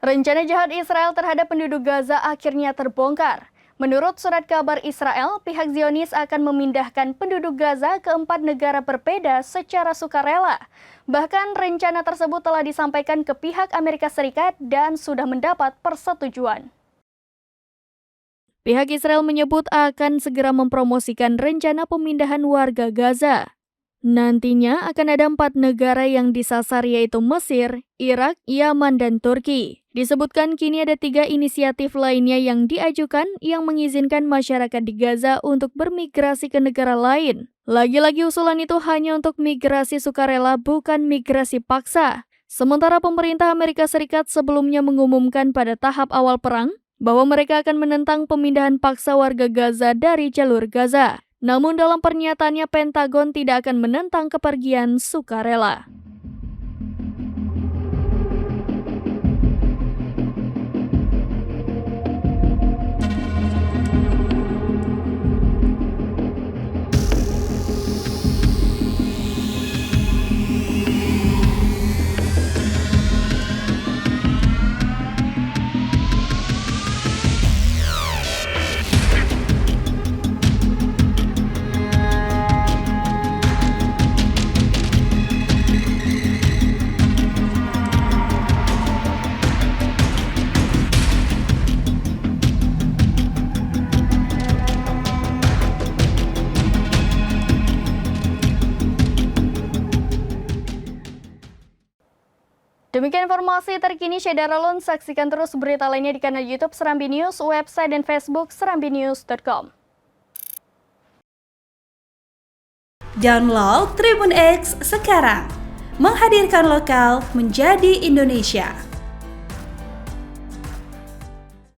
Rencana jahat Israel terhadap penduduk Gaza akhirnya terbongkar. Menurut surat kabar Israel, pihak Zionis akan memindahkan penduduk Gaza ke 4 negara berbeda secara sukarela. Bahkan rencana tersebut telah disampaikan ke pihak Amerika Serikat dan sudah mendapat persetujuan. Pihak Israel menyebut akan segera mempromosikan rencana pemindahan warga Gaza. Nantinya akan ada 4 negara yang disasar yaitu Mesir, Irak, Yaman, dan Turki. Disebutkan kini ada 3 inisiatif lainnya yang diajukan yang mengizinkan masyarakat di Gaza untuk bermigrasi ke negara lain. Lagi-lagi usulan itu hanya untuk migrasi sukarela bukan migrasi paksa. Sementara pemerintah Amerika Serikat sebelumnya mengumumkan pada tahap awal perang bahwa mereka akan menentang pemindahan paksa warga Gaza dari jalur Gaza. Namun dalam pernyataannya Pentagon tidak akan menentang kepergian sukarela. Demikian informasi terkini Syedaralun. Saksikan terus berita lainnya di kanal YouTube Serambi News, website dan Facebook serambinews.com. Download Tribun X sekarang, menghadirkan lokal menjadi Indonesia.